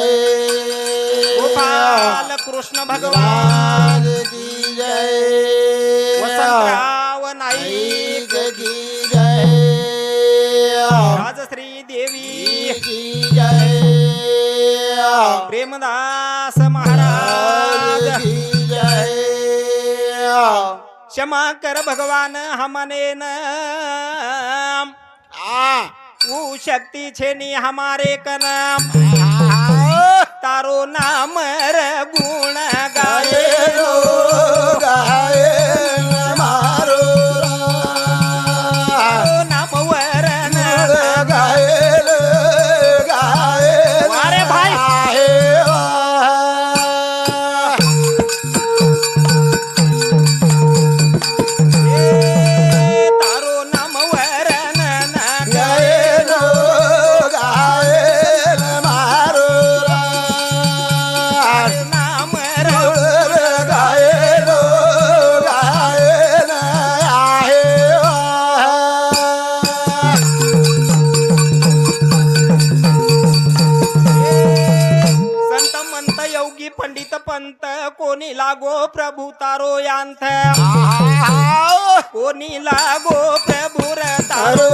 जय गोपाल कृष्ण भगवान की जय वसंतराव नाईक की जय राजश्री देवी की जय प्रेमदास महाराज की जय क्षमा कर भगवान हमने न ऊ शक्ति छेनी हमारे कनाम तारो नाम र गुण गाये गाये मारो तारो नाम वरण गाये गाये अरे भाई तारो नाम वरण गाये गाये मारो नाम र गाये गाये आहे संत मंत योगी पंडित पंत कोणी लागो प्रभू तारो यांत कोणी लागो प्रभू र तारो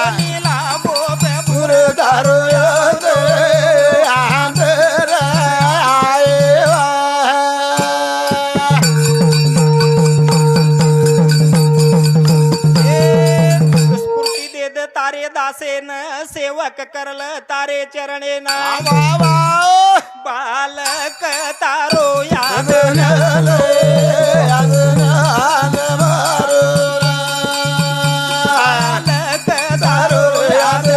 कोणी लागो प्रभू र स्फूर्ती देद तारे दासेन सेवक करल तारे चरणेन बालक तारो याद बालक तारो याद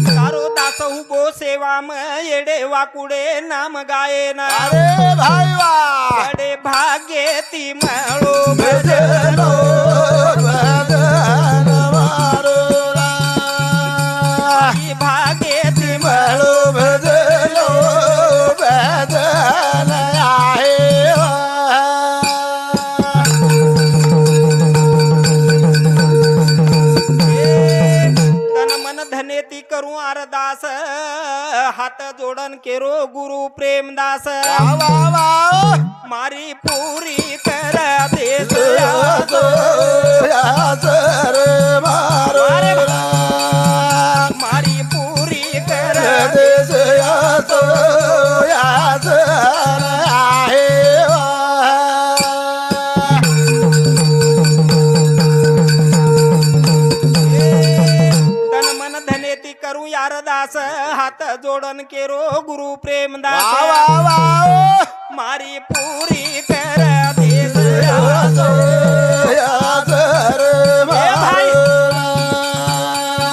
तारो दास उभो सेवाम येडे वाकुडे नाम गायेन अरे भाई वाह बडे भाग्ये ती मळो भजनो भजन मारो भाग्ये ती मळो भजनो भजन आहे तन मन धने ती करू अरदास हात जोडन केरो गुरु प्रेमदास मारी पुरी कर देश मारो मारी पुरी कर देश आहे तन मन धने ती करू अरदास हात जोडन केरो गुरु प्रेमदास मारी पुरी कर देश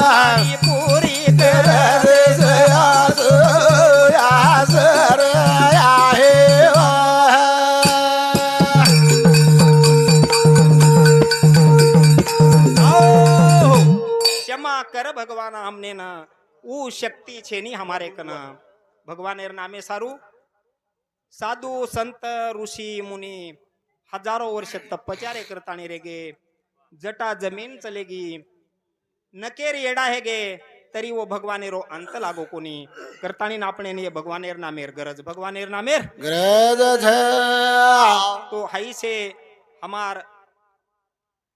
मारी पुरी कर क्षमा कर भगवान हमने ना ऊ शक्ति छेनी हमारे कना भगवानेर नामे सारू साधू संत ऋषी मुनी हजारो वर्ष तपचारे करतानी रेगे जटा जमीन चलेगी नकेर येडा हेगे तरी वो भगवानेरो अंत लागो कोणी करतानी नापणे ने भगवानेर नामेर गरज भगवानेर नामेर तो हाई से हमार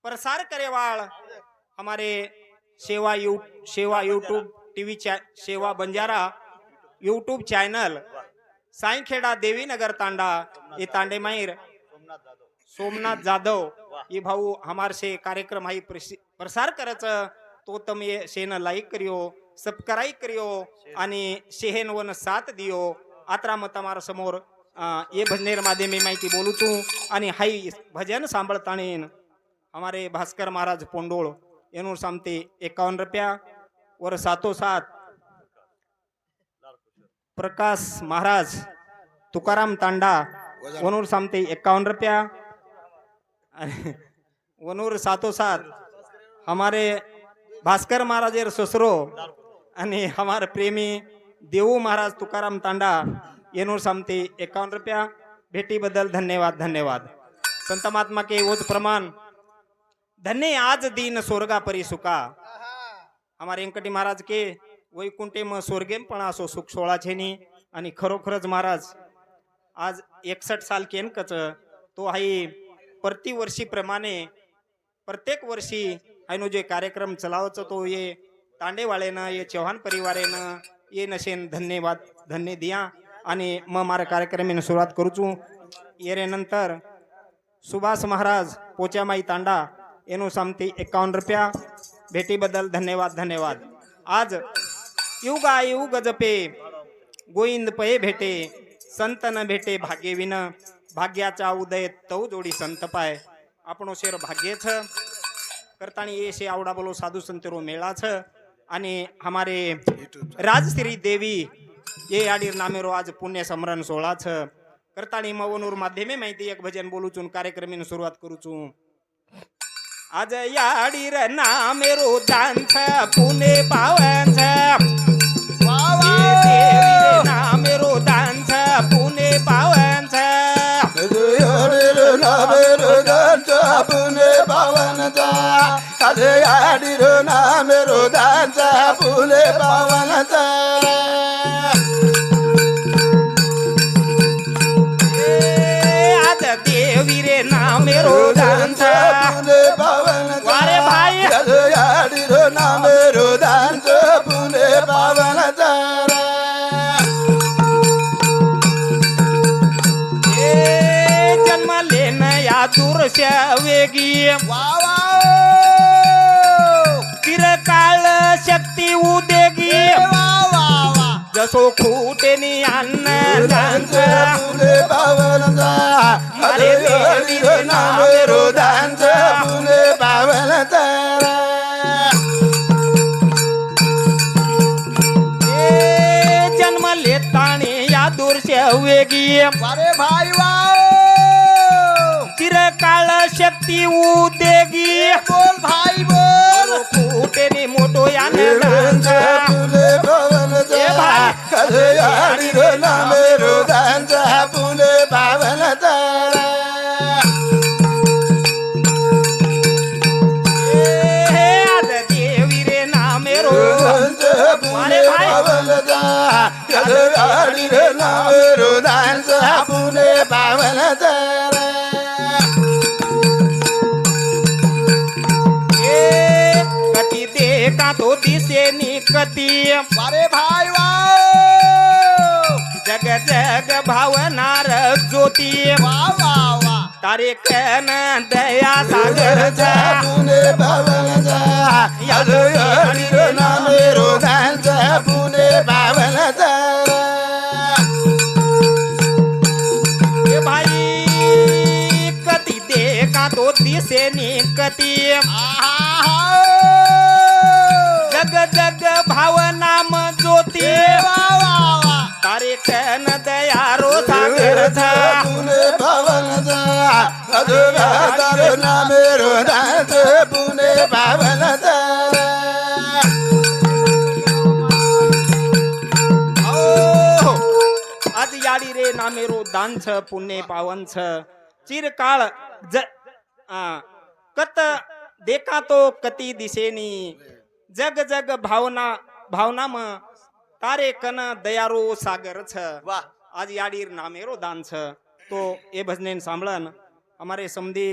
प्रसार करेवाल हमारे सेवा यूट्यूब टीवी सेवा बंजारा यूट्यूब चैनल साईखेड़ा देवी नगर तांडा ये तांडे माहिर सोमनाथ जाधव ये भाऊ हमार से कार्यक्रम हाई प्रसार करच तो तमे शेन लाईक करियो सबस्क्राईब करियो आणि शेहेन वन साथ दियो आत्रा मग तमारा समोर ये भजनेर माध्यमे माहिती बोलू तू आणि हाई भजन सांभळताणीन हमारे भास्कर महाराज पोंडोळ एनूर सामते 51 रुपया वर सातो सात प्रकाश महाराज तुकाराम तांडा वनूर सामते 51 रुपया वनूर सातो सात हमारे भास्कर महाराजेर ससुरो आणि हमारे प्रेमी देऊ महाराज तुकाराम तांडा येनूर सामते 51 रुपया भेटी बदल धन्यवाद धन्यवाद। संत महात्मा के ओज प्रमाण धन्य आज दिन स्वर्गा परी सुका हमारे वेंकटी महाराज के वैकुंठे म स्वर्गेम पण असो सुख सोळा छेनी आणि खरोखरच महाराज आज 61 साल केन कच तो हाई प्रतिवर्षी प्रमाणे प्रत्येक वर्षी आयनो जे कार्यक्रम चलावच तो ये तांडेवाळेनं ये चव्हाण परिवारेनं ये नशेन धन्यवाद धन्य दिया आणि मग मारा कार्यक्रम सुरुवात करूचू येरे नंतर सुभाष महाराज पोचामाई तांडा एनो सामती 51 रुपया भेटी बदल धन्यवाद धन्यवाद। आज युगा युग जपे गोविंद पये भेटे संत न भेटे भाग्य विन भाग्याचा उदय तव जोडी संत पाय आपणो शेर भाग्य छ करतानी ये शे आवडा बोलो साधु संतरो मेळा छ आणि हमारे राजश्री देवी ये आडीर नामेरो आज पुण्य समरण सोळा छ करतानी मवनूर माध्यमे माहिती एक भजन बोलूचून कार्यक्रमीन सुरुवात करूचू। आज याडीर नामेरो दांछ पुणे पावंछ नामेरो दांछ पुणे पावंछ नामेरो दांछ पुणे पावनचा याडीर नामेरो दांछ पुणे पावनचा देवी रे नामेरो दांछ पुणे पावनचा वारे भाई याडीर नामेरो दांछ पुणे पावनचा जन्म लेन या दूरच्या वेगी चिरकाळ शक्ती उदेगी जसो खुटेनी अन्न दांच पुणे पावनचा याडीर नामेरो दांछ पुणे पावनचा जन्म लेताने या दूरच्या वेगी अरे भाई चिरकाळ शक्ती उदेगी बोल भाई बोल खुटेनी मोठो यानं दांच पुणे पावनचा याडीर नामेरो दांछ पुणे पावनचा आज देवी रे नामेरो पुणे पावनचा याडीर नामेरो दांछ पुणे पावनचा कटी देखा तो दिसे निकती अरे भाई जग जग भावनार ज्योती तारे कन दया सागरचा पुणे पावनचा याडीर नामेरो दांछ पुणे पावनचा ए भाई कती देखा तो दिसे निकती जग जग भावनाम ज्योती तारे कन दयारो सागरचा पुणे पावनचा याडीर नामेरो दांछ पुणे पावनचा आज याडी रे नामेरो दांछ पुण्य पावनछ चिरकाळ कत देखा तो कती दिसेनी जग जग भावना भावनाम तारे कन दयारो सागर छ आज याडीर नामेरो दान छ तो ये भजने सांभळन हमारे समधी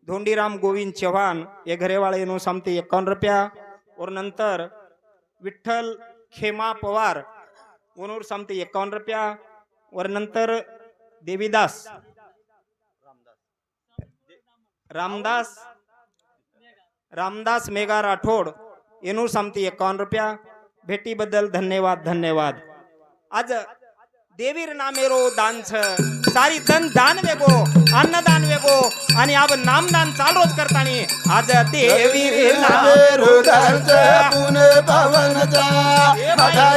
धोंडीराम गोविंद चौहान ये घरेवाळे नो सामते 51 रुपया और नंतर विठ्ठल खेमा पवार वनूर सामते 51 रुपया और नंतर देवीदास रामदास मेघा राठोड येनूर सामती 51 रुपया भेटी बदल धन्यवाद धन्यवाद। आज देवीर नामेरो दान छ सारी धन दान वेगो अन्नदान वेगो आणि अब नामदान चाल रोज करतानी आज देवीर नामेरो दान छ पुणे पावनचा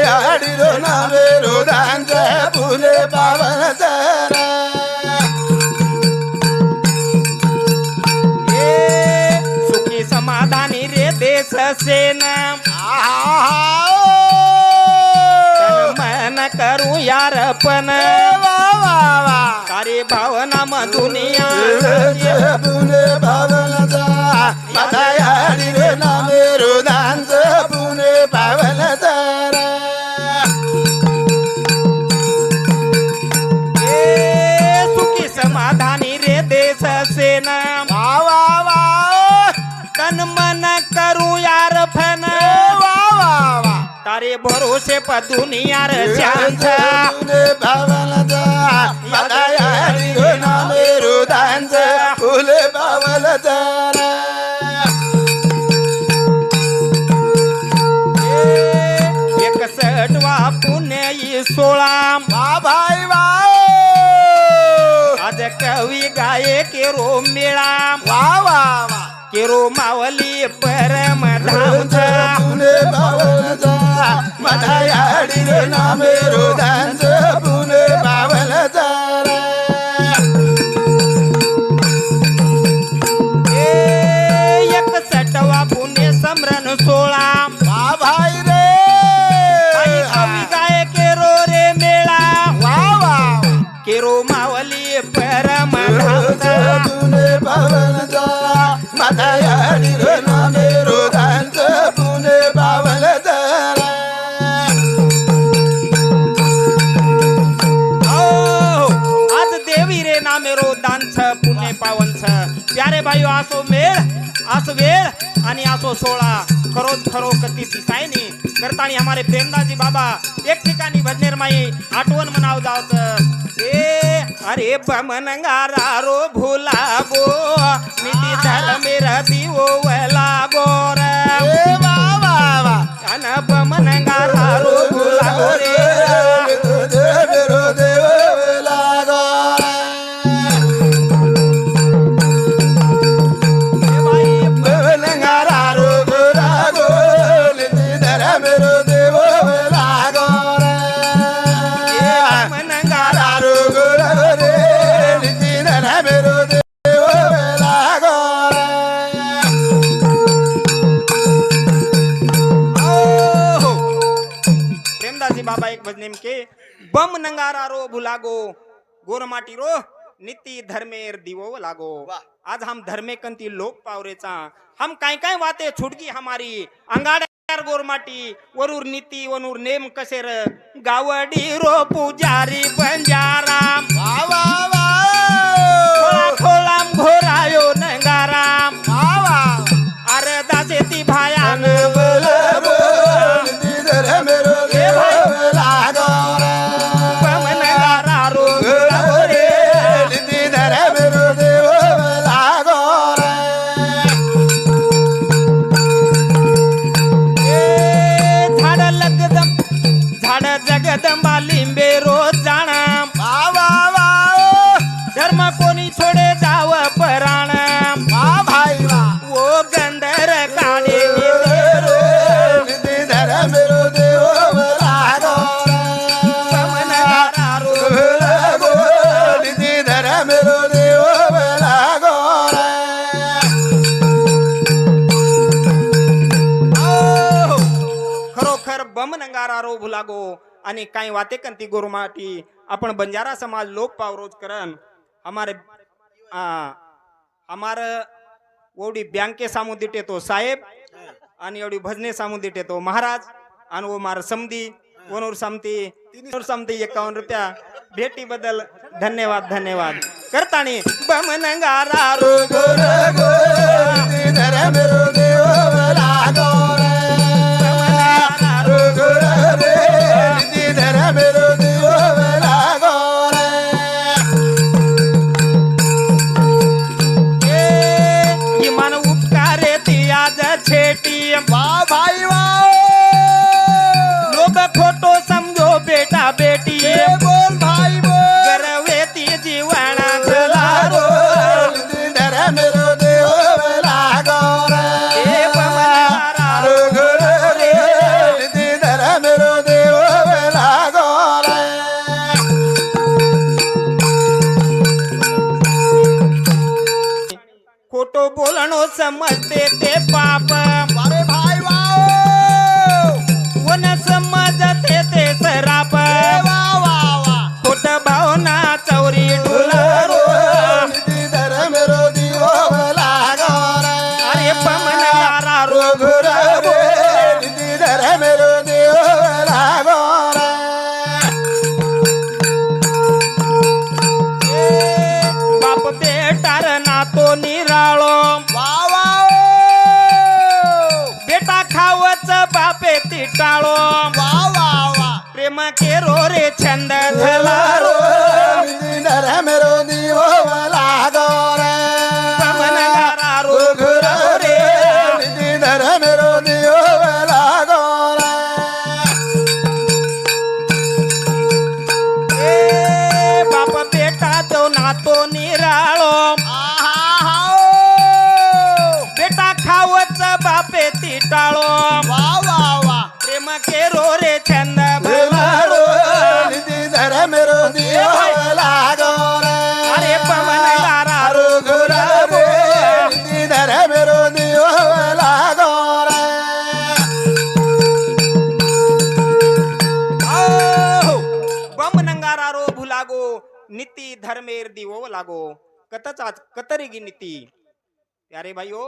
याडीर नामेरो दान छ पुणे पावनचा सुखी समाधानी रे देश सेन करू यार पण तारे भावना दुनिया पुणे पावनचा माझा याडी रे नामे रोदांच पुणे पावनचा सुखी समाधानी रे देश सेना तन मन करू यार फन तारे भरोसे पर दुनिया रे शांत पुणे पावनचा माझा याडी रे नामे रोदांच पुणे पावनचा एकसठवा पुणे 16 भाई वा आज कवी गाये केरो मेळा वा वा वा केरो मावली परम धामचा पुणे पावनचा माझा याडी रे नामे रोदांच पुणे पावनचा एकसठवा पुणे समरण 16 वा भाई रे आई कवी गाये केरो रे मेळा वा वा केरो मावली परम धामचा पुणे पावनचा माझा याडी रे नामे रोदांच पुणे पावनचा आज देवी रे नामे रोदांच पुणे पावनच प्यारे भाई असो मेळ असो वेळ आणि असो 16 खरोच खरो कती दिसायनी करतानी हमारे प्रेमदासजी बाबा एक ठिकाणी भजनेर माई आठवण मनाव जावत ए अरे बमनंगारा रो भुलागो निती धर मेरा दिवो लागो रे वा वा वा अन बमनंगारा रो भुलागो रे तुझे मेरो देव लागो बवनंगारा रो लागो निधर मेरो देव लागो बमनंगारा रो रे निधर मेरो देव लागो प्रेमदासजी बाबा एक भजनेम के बम नंगारा रो भुलागो गोरमाटी रो निती धर्मेर दिवो लागो आज हम धर्मे कंती लोक पावरेचा हम काय काय वाते छुटगी हमारी अंगाड्यार गोरमाटी वरूर नीती वनूर नेम कसेर गावडी रो पुजारी बंजाराम वा वा वा खोलाम घोरायो नंगाराम वा वा अरे दासे ती भायान निधर मेरो देव लागो बम नंगारा रो भुलागो रे निधर मेरो देव लागो झाड लगदम झाड जगदंबा लिंबे रोज जाणा वा वा वा धर्म कोणी छोडे जाव पराण वा भाई वा ओ गंधर काढे निधर मेरो देव लागो नंगारा रो लागो निधर मेरो देव लागो खरोखर बम नंगारा रो भुलागो आणि काही वाते कंती गोरमाटी आपण बंजारा समाज लोक पावरोज करन हमार ओडी बँके सामू दिटे तो साहेब आणि एवढी भजने सामू दिटे तो महाराज आणि वो मार समधी वनूर समती 51 रुपया भेटी बदल धन्यवाद धन्यवाद करतानी बम नंगारा रो निधर मेरो देव लागो निधर मेरो देव लागो इमान उपकारे ती आज छेटी वा भाई वा लोग खोटो समझो बेटा बेटी बोल भाई बोल गर्वे ती जीवना लारो निधर मेरो देव लागो ए बमनारा निधर मेरो देव लागो खोटो बोलणो समजते ते पाप अरे भाई वा वन समजते ते सराप बेटा र नातो निराळो वा वा बेटा खावच बापे तिटाळो वा वा वा प्रेम केरो रे छंद धलारो धर मेरो देव लागो रे पमनगारारो घुरारो रे धर मेरो देव लागो रे ए बाप बेटा तो नातो निराळो बेटा खावच बापे तिटाळो वा वा वा प्रेम केरो रे छंद भलारो भलारो धर मेरो देव लागो रे अरे पमनगारारो घुरारो धर मेरो देव लागो रे बमनंगारारो भुलागो नीति धर्मेर दिवो लागो कतरेगी नीति प्यारे भाइयों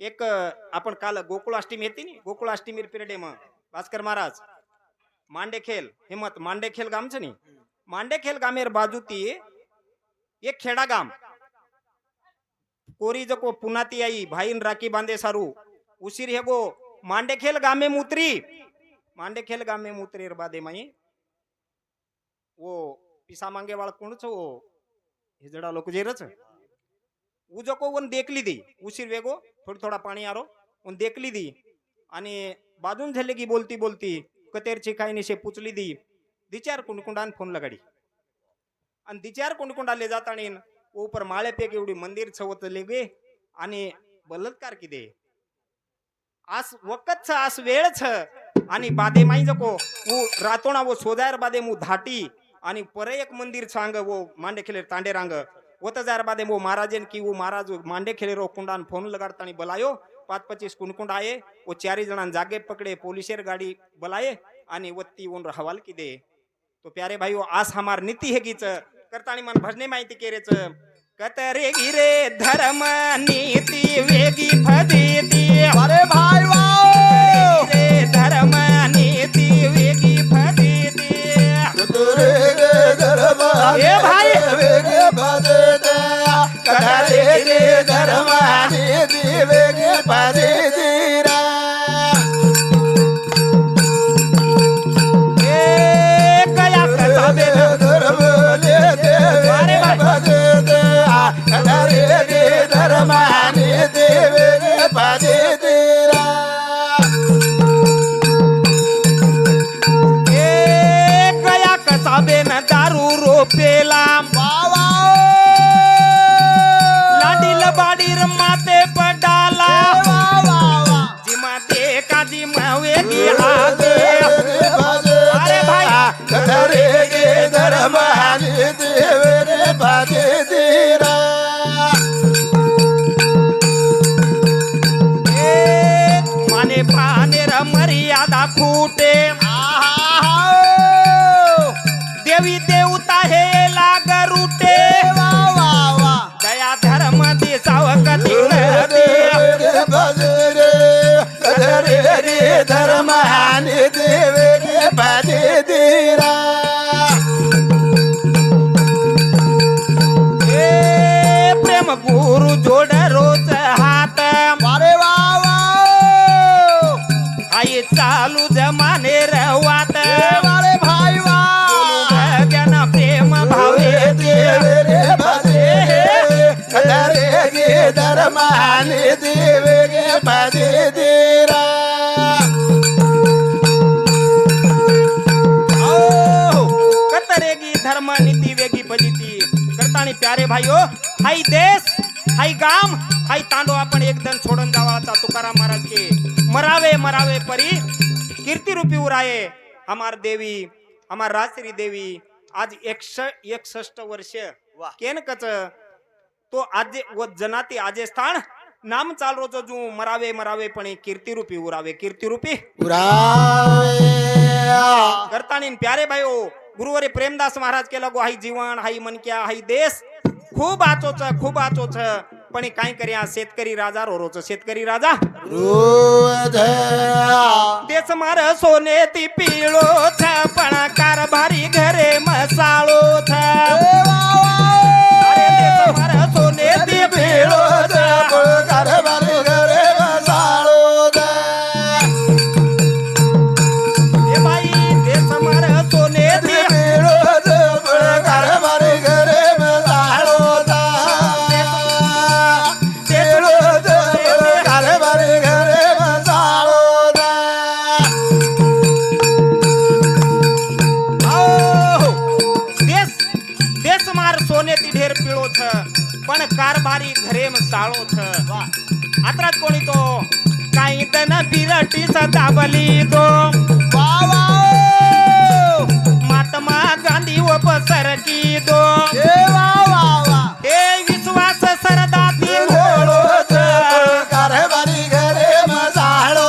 एक आपण काल गोकुळाष्टमी येते नी गोकुळाष्टमी पिरियड में भास्कर महाराज मांडेखेल हिम्मत मांडेखेल गाम छे नी मांडेखेल गामेर बाजूती एक खेडा गाम कोरी जको पुनाती आई भाईन राखी बांधे सारू उशीर हेगो मांडेखेल गामे मुतरी बादे माई वो पिसा मांगे वाला कोण छो हिजड़ा लोक जेरच उ जको वन देखली दी उशीर वेगो थोड़ी थोड़ा पाणी आरो उन देखली दी आणि बाजून झाले की बोलती बोलती कतेरची काही निशे पुचली दी दिचार कुंडकुंडान फोन लगाडी आणि दिचार कुंडकुंडा ले जातानी ऊपर माळे पे एवढी मंदिर छवत लेगे आणि बलात्कार की दे आस वक्त छ आस वेळ छ आणि बादे माई जको वो रातोणा वो सोदार बादे मु धाटी आणि पर एक मंदिर सांग वो मांडे खेले तांडे रांग वो तजार बादे वो महाराजन की वो महाराज मांडे खेले रो कुंडान फोन लगाड़तानी बलायो 5-25 कुंडकुंड आए वो 4 जणां जागे पकड़े पुलिसेर गाड़ी बलाये आणि वत्ती उन हवाल की दे तो प्यारे भाइयों आस हमार नीति है गीच करतानी मन भजने माहिती केरेच कतरे गिरे धर्म नीति वेगी फदेती अरे भाई वाओ रे धर्म नीति वेगी फदेती तुरे गे धर्म ए भाई वेगे पदे दे कथरे गे धर्म नीति वेगे पदे दीरा ए कया कसाबे धर्म ले दे पदे दे कथरे गे धर्म नीति वेगे पदे दीरा ए कया कसाबे न दारू रोपेला लाडील बाडीर माते पडाला जिमा ते का जिमा वेगी आगे अरे भाई कथरे गे धर्म नीति वेगे पदे दीरा ए माने पानेर मर्यादा फूटे देवी देवता हे लाग रूटे दया धर्म दिसाव कधी नदी धर्म नीति वेगे पदे दीरा ए प्रेम गुरु जोड रोज हात अरे वा आई चालू जमाने रवात अरे भाई वा भजन प्रेम भावे देवे पदे कथरे गे धर्म नीति वेगे पदे दीरा कतरेगी धर्म नीति वेगी फजिती करतानी प्यारे भाइयों हाई देश हाई गाम हाई तांडो आपण एकदम छोडून जावाचा तुकाराम महाराज के मरावे मरावे परी कीर्ति रूपी उराये हमार देवी हमार राजश्री देवी आज 161 वर्ष केन कच तो आज व जनाती आजे स्थान नाम चाल रोजो जू मरावे मरावे पण कीर्ति रूपी उरावे कीर्ति रूपी करतानी प्यारे भाइयों गुरुवारी प्रेमदास महाराज के लगो हाई जीवन हाई मनक्या हाई देश खूप आचोच पण काय कर्या शेतकरी राजा रोरोच शेतकरी राजा तेच मार सोने ती पिळो छ पण कारभारी घरे मसाळो छ अरे तेच मार सोने ती ढेर पिळो छ पण कारभारी घरेम साळो छ आत्रात कोणी तो काही तन बिरटी सदाबली तो वा वा महात्मा गांधी व पसरकी दो ए वा वा वा हे विश्वास सरदाती घोडो कारभारी घरे मसाळो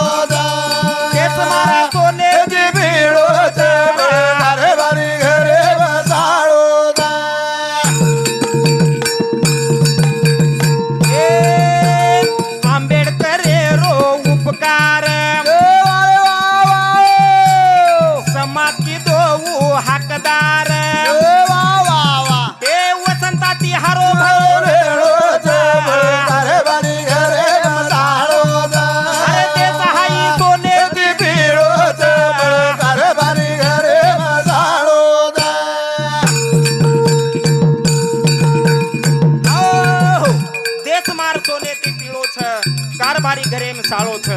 केस मारा सोने बिळो कारभारी घरे मसाळो हे आंबेडकर रो उपकार समाज की दो हकदार हे वसंताती हरो कारभारी घरे मसाळो अरे ते सहायी सोने कारभारी घरे मसाळो देश मार सोने ती पीळो छ कारभारी घरेम साळो छ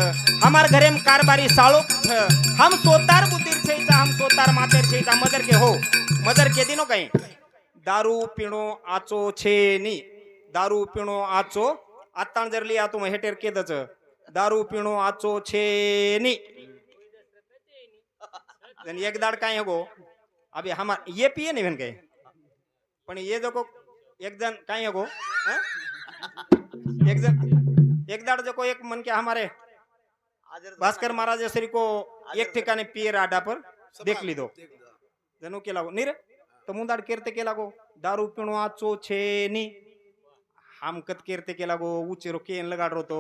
हमार घरेम कारभारी साळो छ हम सोतार बुद्धीर छेचा हम सोतार मातेर छेचा मदर के हो मदर के दिनो कहीं दारू पीणो आचो छे नी दारू पीणो आचो आत्ताण जर लिया तुम हेटेर केदच दारू पीणो आचो छे नी जन एक दाड़ काय हो अभी हमार ये पिए नहीं बन गए पण ये जो को एक जन काय हो एक जन एक दाड़ जो को एक मन के हमारे भास्कर महाराज श्री को एक ठिकाने पिए राडा पर देख ली दो जनो के लागो नीर तो मुंदाड़ केरते के लागो दारू पीणो आचो छे नी हम कत केरते के लागो ऊंचे रो केन लगाड रो तो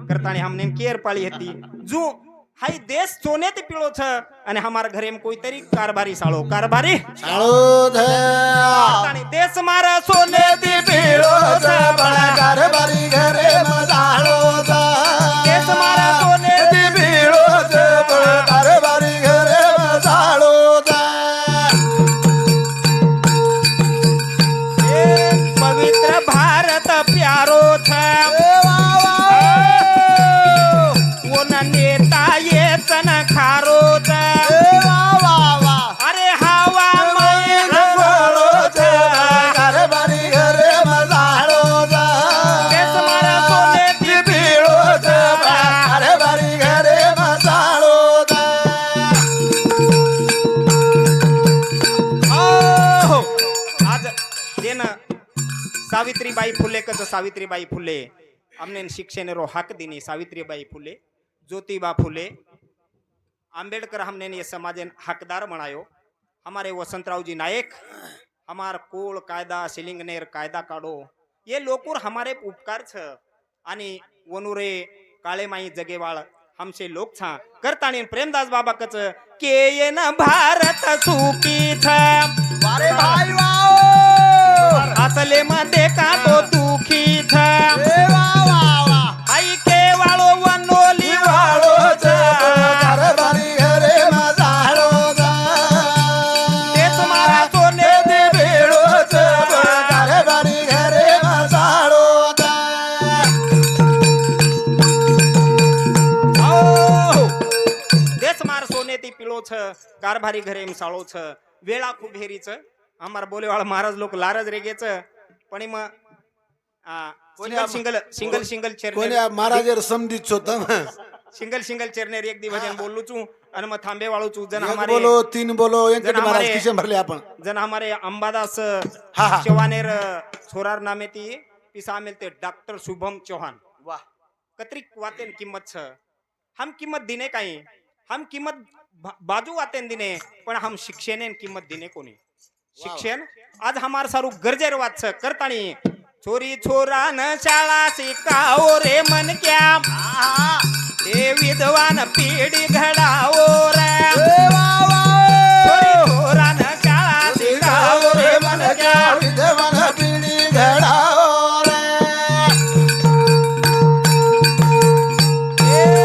करताणी हमने केर पाळी हती जो हाई देश सोने ते पिळो छ आणि हमार घरे में कोई तरी कारभारी साळो कारभारी साळो करताणी देश मार सोने ती पिळो कारभारी घरे मसाळो देश मार सोने ती पिळो कारभारी घरे मसाळो पवित्र भारत प्यारो छ वो न नेता ये सन खारो छ अरे हवा में कारभारी घरे मसाळो देश मार सोने ती पिळो कारभारी घरे मसाळो हो आज देन सावित्रीबाई फुले कच सावित्रीबाई फुले हमने शिक्षण रो हक दिनी सावित्रीबाई फुले ज्योतिबा फुले आंबेडकर हमने ये समाज हकदार बनायो हमारे वसंतराव जी नायक हमार कोळ कायदा शिलिंगनेर कायदा काढो ये लोकूर हमारे उपकार छ आणि वनुरे काळेमाई जगेवाळ हमसे लोक छा करताणी प्रेमदास बाबा कच के ये न भारत सुखी छ अरे भाई वाओ असले मध्ये का तो दुखी छ आई के वाळो वनोली वाळो छ कारभारी घरे मसाळो तेच मारा सोने ते पिळो कारभारी घरे मसाळो देश मार सोने ती पिळो छ कारभारी घरे साळो छ वेळा खूप हेरीच हमार बोलेवाळ महाराज लोक लारज रेगेच पण मग सिंगल चेर कोण्या महाराजर समधी छोत सिंगल चेरनेर एक दी भजन बोलू छू आणि मग थांबे वाळू छू जन हमारे बोलो तीन बोलो एक महाराज किशन भरले आपण जन हमारे अंबादास हा, हा. चौहानेर छोरार नामे ती पिसा मिलते डॉक्टर शुभम चौहान वाह कतरी वातेन किंमत छ हम किंमत दिने काही हम किंमत बाजू वातेन दिने पण हम शिक्षण किंमत दिने कोणी शिक्षण आज हमार सारू गरजेर वाच करताणी छोरी छोरा न शाळा शिकाओ रे मन क्या हे विद्वान पिढी घडाओ रे छोरी छोरा न शाळा शिकाओ रे मन क्या विद्वान पिढी घडाओ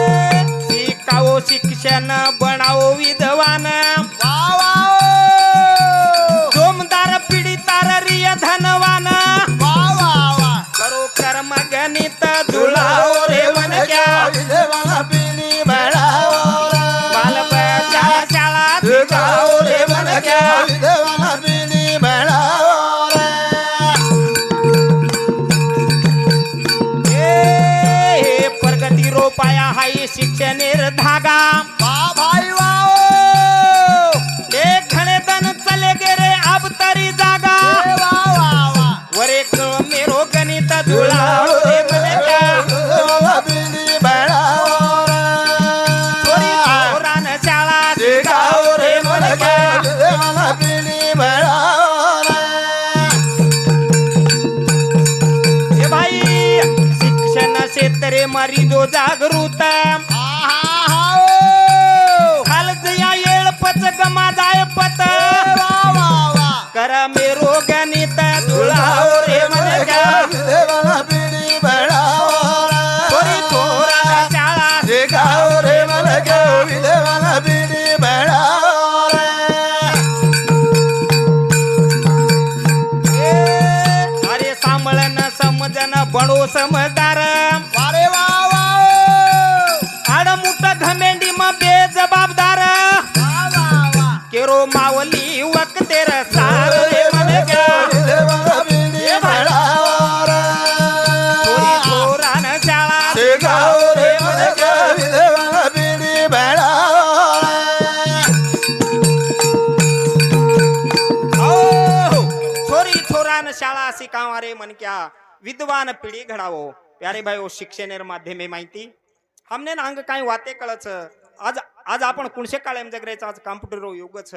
शिकाओ शिक्षण बनाओ विद्वान जोमदार पिढी ताररिय धनवान करो कर्म गणित जुळाओ रे मन क्या विद्वान पिढी घडाओ बालपणा शाळा शिक्षणेर धागा वा भाई वा एक खणे तन चले गेरे अब तरी जागा वा वा वा वर एक मेरो गणित जुळाव रे मनका बिडी भेडावर थोरी थोरान शाळा शिकाव रे मनका मला बिडी भेडावर हे भाई शिक्षण क्षेत्रे मारी दो जागृत खालच या येळपच गमा जाय पत कर मेरो गणित जुळाव रे मनका मला बिडी भेडावर थोरी थोरान शाळा शिकाव रे मला मला बिडी भेडावर अरे सांभळन समजन बडो समजदार वारे वा वा आडमुठ घमेंडी मग बेजबाबदार केरो मावली वक्तेर सार रे मनका मला बिडी भेडावर थोरी थोरान शाळा शिकाव रे मला बिडी भेडावर छोरी छोरान शाळा शिकावा रे मनक्या विद्वान पिढी घडावो प्यारे भाई शिक्षणेर माध्यमे माहिती हमने अंग काही वाते कळच आज आज आपण कुणशे काळेम जगरेचा आज कॉम्प्युटर युगच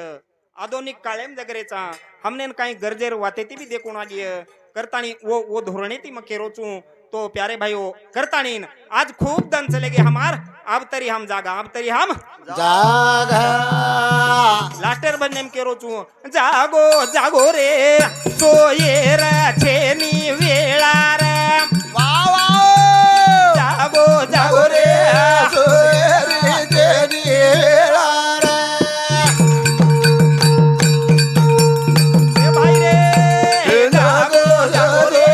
आधुनिक काळेम जगरेचा हमने काही गरजेर वाते ती भी देखून आली करतानी वो धोरणे ती मग केरोचू तो प्यारे भाइयों करतानीन आज खूब दन चले गे हमार अब तरी हम जागा अब तरी हम जागा लास्टर बन्नेम केरोचू जागो जागो रे सोयेर छेनी वेळार वा वा जागो जागो रे सोयरी जेनी वेळार ए भाई रे जागो जागो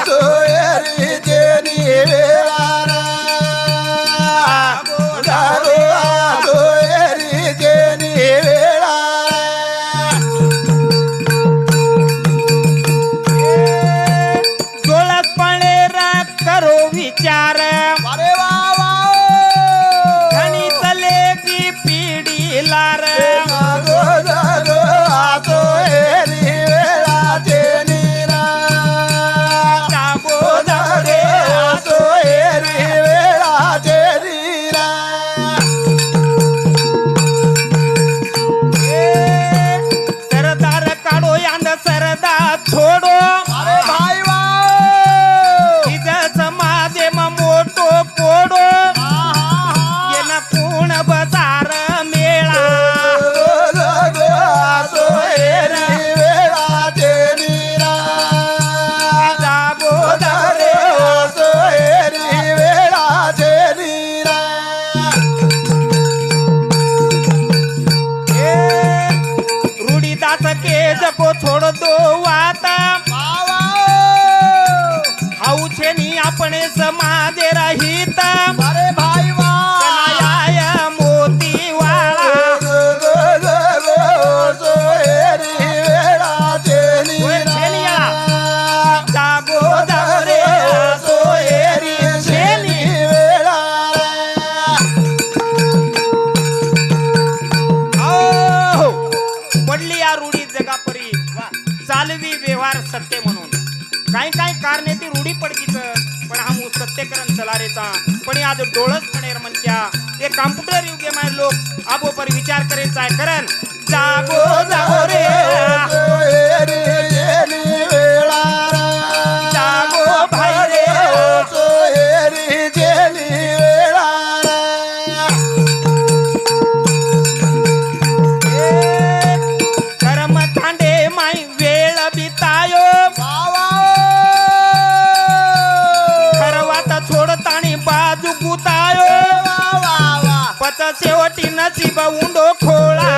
सोयरी जेनी वेळार जागो सोयरी जेनी वेळार डोळ्यात पळेर करो विचार वारे वा वा गणित लेकी पिढी लार जागो जागो सोयरी वेळा जेनी रा जागो जागो रे सोयरी वेळा जेनी रा सरदार काढो यांद सरदा छोडो अरे भाई वा तिज समाजे म मोठो पोडो येन कोण बजार मेळा सोयरी वेळा जेनी रा जागो जागो रे सोयरी वेळा जेनी रा रूढीदास के जको छोड दो वाता वा वा हाऊ छेनी आपणे समाजे रहित अरे भाई वा कनायाय मोती वाळा सोयरी वेळा जेनी ओय छेनी रा जागो जागो रे सोयरी जेनी वेळा हो पडली या रूढी जगापरी चालवी व्यवहार सत्य म्हणून काही काही कारणे ती रूढी पडकीच पण हा मू सत्यकरण चलारेचा पण आज डोळस पणेर म्हणत्या ते कॉम्प्युटर युगे माय लोक आबो पर विचार करायचा आहे करण जागो जागो रे सोयरी जेनी वेळा जागो भाई रे सोयरी जेनी वेळा कर्म खांडे माई वेळ बितायो वा वा खरवाता छोडतानी बाजू गुतायो वा वा पच शेवटी नसीब उंडो खोळा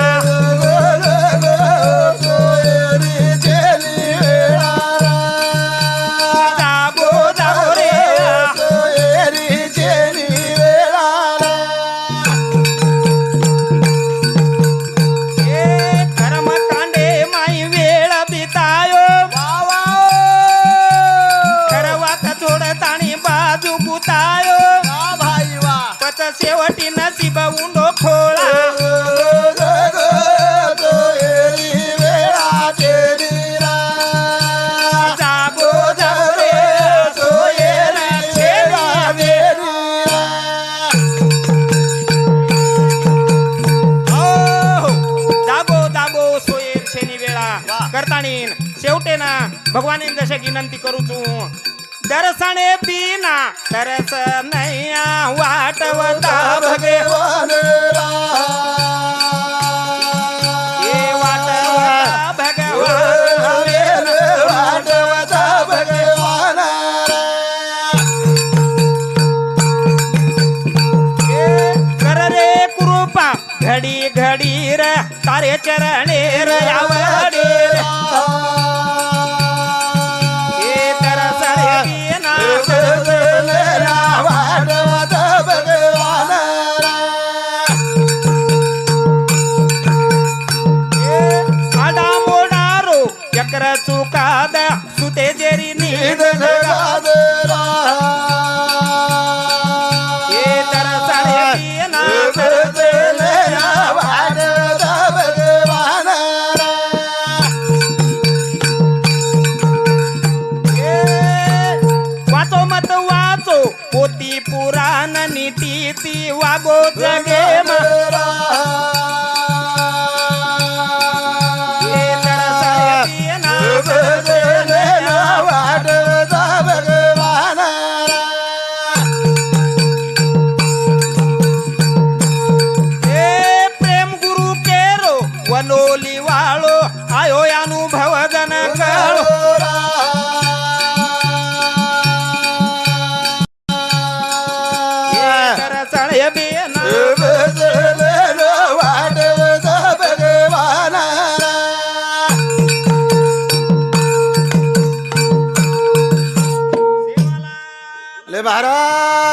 सोयरी जेनी वेळा जागो जागो रे सोयरी जेनी वेळा कर्म कांडे माई वेळ बितायो वा वा खरवाता छोडतानी बाजू गुतायो वा भाई वा पच शेवट करतानीन शेवटे ना भगवान जसे विनंती करू तू दर्शने बिना तरस नाही वाटवता भगवान ये वाटवता भगवान वाटवता भगवान कर रे कृपा घडी घडी र तारे चरणे र आवडे ये तरसणे बिना वाटवता भगवान आडा मोडारो चक्र चुकाद सुते जेरी नीद गादरा ये तरसणे बिना वाटवता भगवान वाचो मत वाचो पोती पुराण नीती ती वागो जगे वाटवता भगवान प्रेम गुरु केरो वनोली वाळो आयो अनुभव जन कळो तरसळे बिना वाटवता भगवान ले महाराज